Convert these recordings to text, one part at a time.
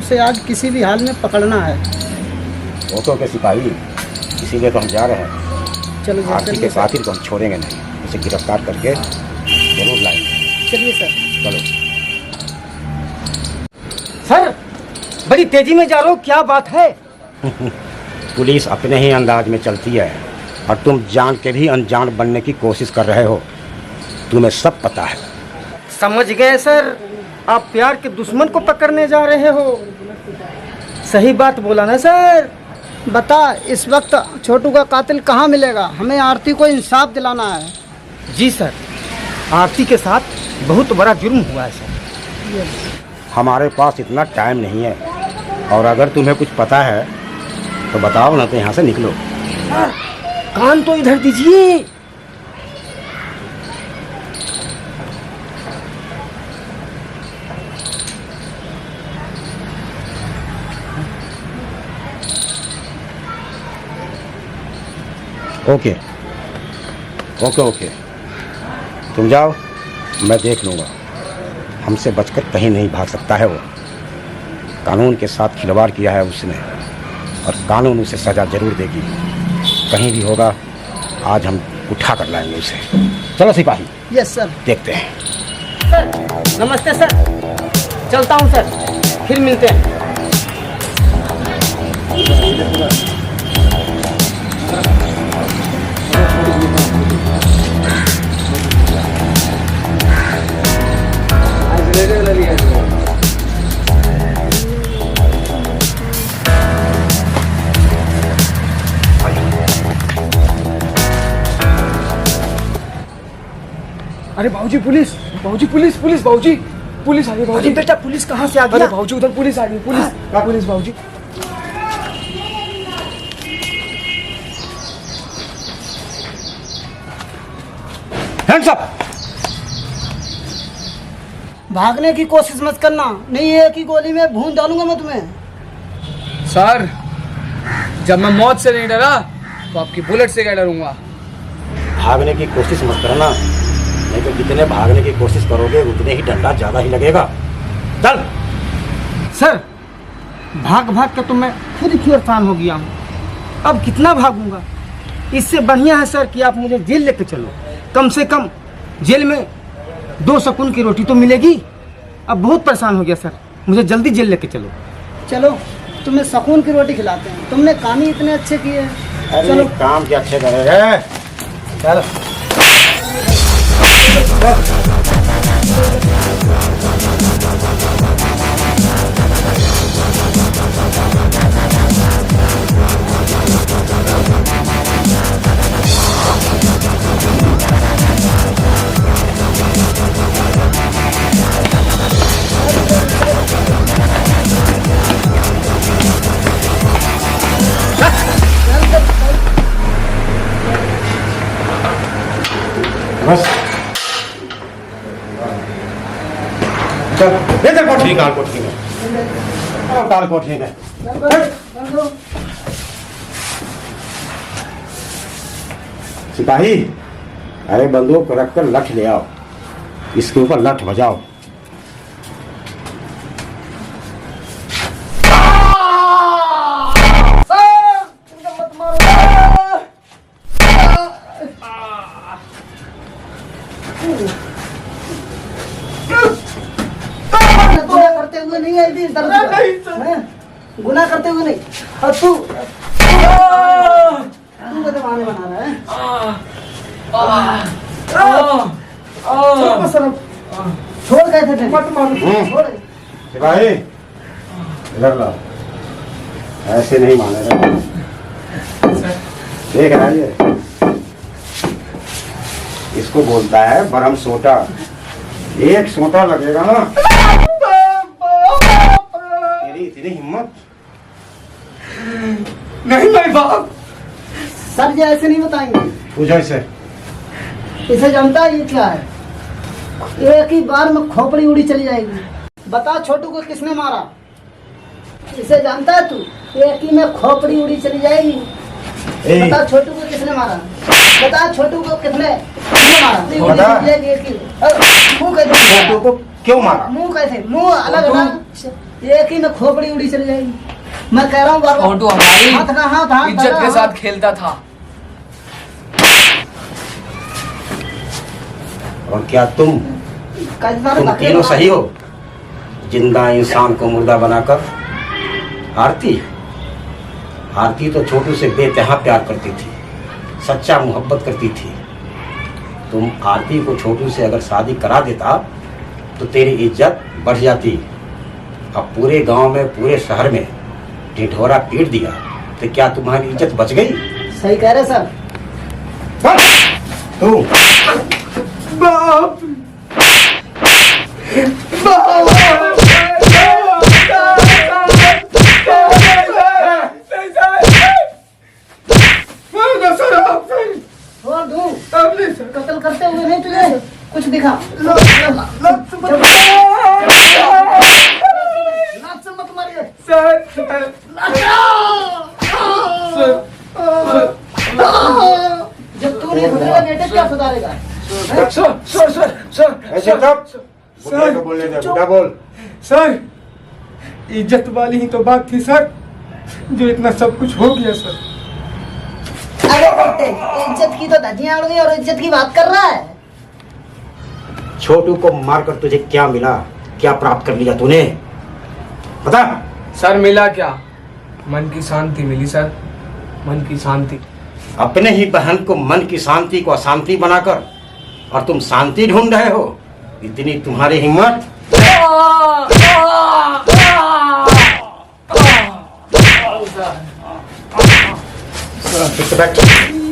उसे आज किसी भी हाल में पकड़ना है। ऑटो के सिपाही, इसीलिए तो हम जा रहे हैं। चलो आरती के कातिल को हम छोड़ेंगे नहीं, उसे गिरफ्तार करके जरूर लाएंगे। चलिए सर। चलो सर, बड़ी तेजी में जा रहे हो, क्या बात है? पुलिस अपने ही अंदाज में चलती है और तुम जान के भी अनजान बनने की कोशिश कर रहे हो। तुम्हें सब पता है। समझ गए सर, आप प्यार के दुश्मन को पकड़ने जा रहे हो। सही बात बोला ना सर। बता, इस वक्त छोटू का कातिल कहाँ मिलेगा? हमें आरती को इंसाफ दिलाना है। जी सर, आरती के साथ बहुत बड़ा जुर्म हुआ है सर। हमारे पास इतना टाइम नहीं है, और अगर तुम्हें कुछ पता है तो बताओ ना, तो यहाँ से निकलो। कान तो इधर दीजिए। ओके ओके ओके, तुम जाओ, मैं देख लूँगा। हमसे बचकर कहीं नहीं भाग सकता है वो। कानून के साथ खिलवाड़ किया है उसने, और कानून उसे सज़ा जरूर देगी। कहीं भी होगा, आज हम उठा कर लाएंगे उसे। चलो सिपाही। Yes sir. देखते हैं। सर नमस्ते सर, चलता हूँ सर, फिर मिलते हैं। अरे बाबूजी, पुलिस! बाबूजी पुलिस! पुलिस बाबूजी! पुलिस आ गई बाबूजी! बेटा, पुलिस कहाँ से आ अरे गया? बाबूजी, उधर पुलिस आ गई! पुलिस! पुलिस बाबूजी! Hands up! भागने की कोशिश मत करना, नहीं एक ही गोली में भून डालूंगा मैं तुम्हें। सर, जब मैं मौत से नहीं डरा तो आपकी बुलेट से क्या डरूंगा? भागने की कोशिश मत करना, नहीं तो जितने भागने की कोशिश करोगे उतने ही डंडा ज़्यादा ही लगेगा। चल। सर, भाग भाग कर तो मैं खुद ही परेशान हो गया हूँ। अब कितना भागूंगा? इससे बढ़िया है सर कि आप मुझे जेल लेके चलो। कम से कम जेल में 2 सकून की रोटी तो मिलेगी। अब बहुत परेशान हो गया सर, मुझे जल्दी जेल लेके चलो। चलो, तुम्हें सुकून की रोटी खिलाते हैं। तुमने काम ही इतने अच्छे किए हैं। चलो, काम क्या अच्छे करेगा। चल। बस चल, ले चल कोठी निकाल, कोठी में डाल, कोठी में। सिपाही, अरे बंदूक रख कर लठ ले आओ, इसके ऊपर लठ बजाओ। गुनाह करते हुए नहीं है, गुनाह करते हुए नहीं। और तू मुझे बहाने बना रहा है। छोड़ गए थे, मत मारो। सिपाही, इधर लाओ। ऐसे नहीं मानेगा। देख रहा है ये, इसको बोलता है बरहम सोटा। एक सोटा लगेगा ना, तेरी इतनी हिम्मत नहीं भाई बाप। सर जी ऐसे नहीं बताएंगे। पूछो इसे। इसे जानता है ये क्या है? एक ही बार में खोपड़ी उड़ी चली जाएगी। बता छोटू को किसने मारा? इसे जानता है तू? एक ही में खोपड़ी उड़ी चली जाएगी। बता छोटू को किसने मारा? बता छोटू को किसने मारा? मुंह कैसे? छोटू को क्यों मारा? मुंह कैसे? मुंह अलग अलग एक ही में खोपड़ी उड़ी चली जाएगी। मैं कह रहा हूँ बार छोटू हाथ ना, हाथ हमारी हाथ इज्जत के हाथ। साथ खेलता था। और क्या तुम तीनों सही हो? जिंदा इंसान को मुर्दा बनाकर आरती तो छोटू से बेतहा प्यार करती थी, सच्चा मोहब्बत करती थी। तुम आरती को छोटू से अगर शादी करा देता तो तेरी इज्जत बढ़ जाती। अब पूरे गांव में, पूरे शहर में ढिढोरा पीट दिया तो क्या तुम्हारी इज्जत बच गई? सही कह रहे सर। तू बाप छोड़ दूं, कत्ल करते हुए नहीं तुझे कुछ दिखा। लात से मत मारिए। जब तू नहीं सुधरेगा बेटे क्या सुधारेगा? ऐसे तब बोलने दे, बुढ़ा बोल। सर, इज्जत वाली ही तो बात थी सर, जो इतना सब कुछ हो गया सर। अरे बेटे, इज्जत की तो धज्जियां उड़ गई और इज्जत की बात कर रहा है। छोटू को मारकर तुझे क्या मिला, क्या प्राप्त कर लिया तूने, बता। सर मिला क्या? मन की शांति मिली सर, मन की शांति। अपने ही बहन को मन की शांति को अशांति बनाकर और तुम शांति ढूंढ रहे हो। इतनी तुम्हारी हिम्मत।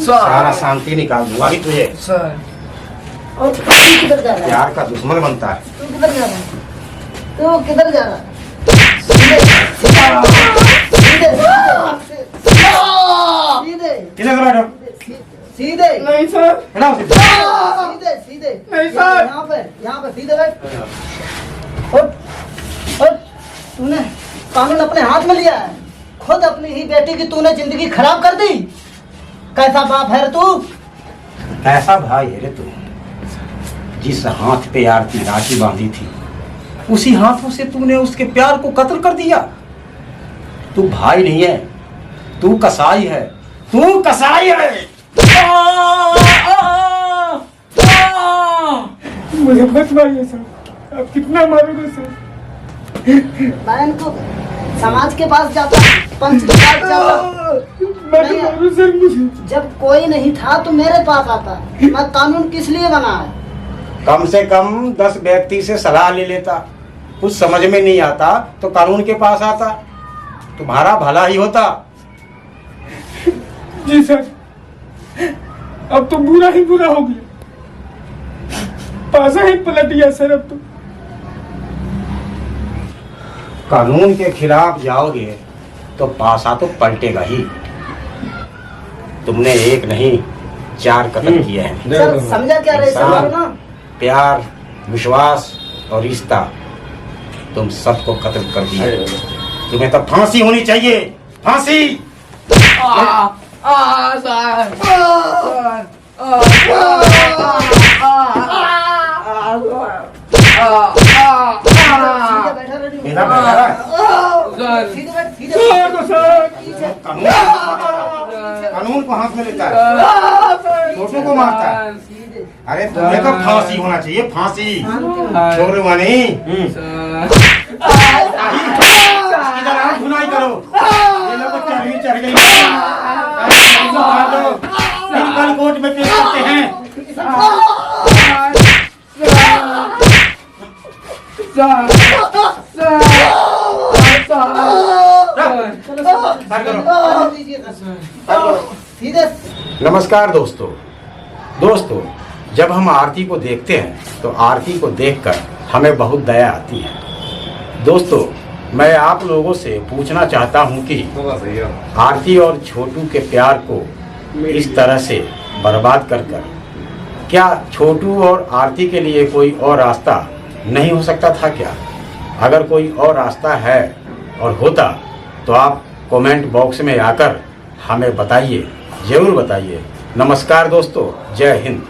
सारा शांति निकाल दूंगा अभी तुझे। सर और तू किधर जा रहा है? प्यार का दुश्मन बनता है। तू किधर जा रहा है? तू किधर जा रहा है? किधर बैठो? सीधे नहीं सर, बैठो सीधे। सीधे सीधे नहीं सर। यहाँ पे सीधे बैठ। और तूने कानून अपने हाथ में लिया है। खुद अपनी ही बेटी की तूने जिंदगी खराब कर दी। कैसा बाप है रे तू? ऐसा भाई है रे तू। जिस हाथ पे आरती राखी बांधी थी उसी हाथों से तूने उसके प्यार को कत्ल कर दिया। तू भाई नहीं है, तू कसाई है, तू कसाई है। मुझे मत मारिए सर, आप कितना मारोगे सर? बहन को समाज के पास जाता, पंच के पास जाता। मत मारो सर मुझे। जब कोई नहीं था तो मेरे पास आता। मैं कानून किस लिए बना है? कम से कम 10 व्यक्ति से सलाह ले लेता। कुछ समझ में नहीं आता तो कानून के पास आता, तुम्हारा भला ही होता। जी सर, अब तो बुरा ही बुरा हो गया, पासा ही पलट गया सर। अब तो कानून के खिलाफ जाओगे तो पासा तो पलटेगा ही। तुमने एक नहीं 4 कत्ल किए हैं। सर समझा क्या रे इंसान, ना? प्यार, विश्वास और रिश्ता, तुम सबको कत्ल कर दिए। तुम्हें तो फांसी होनी चाहिए, फांसी। सीधे बैठा रेडी। इधर बैठा रहा। सीधे बैठ, सीधे बैठ। कानून को हाथ में लेता है, छोटू को मारता है। अरे तुम्हें तो फांसी होना चाहिए, फांसी। छोरे वानी इधर आओ, धुनाई करो। ये लोग चढ़ गई। कल कोर्ट में पेश करते हैं। नमस्कार दोस्तों, जब हम आरती को देखते हैं तो आरती को देखकर हमें बहुत दया आती है। दोस्तों, मैं आप लोगों से पूछना चाहता हूं कि आरती और छोटू के प्यार को इस तरह से बर्बाद कर क्या छोटू और आरती के लिए कोई और रास्ता नहीं हो सकता था क्या? अगर कोई और रास्ता है और होता तो आप कमेंट बॉक्स में आकर हमें बताइए, ज़रूर बताइए। नमस्कार दोस्तों, जय हिंद।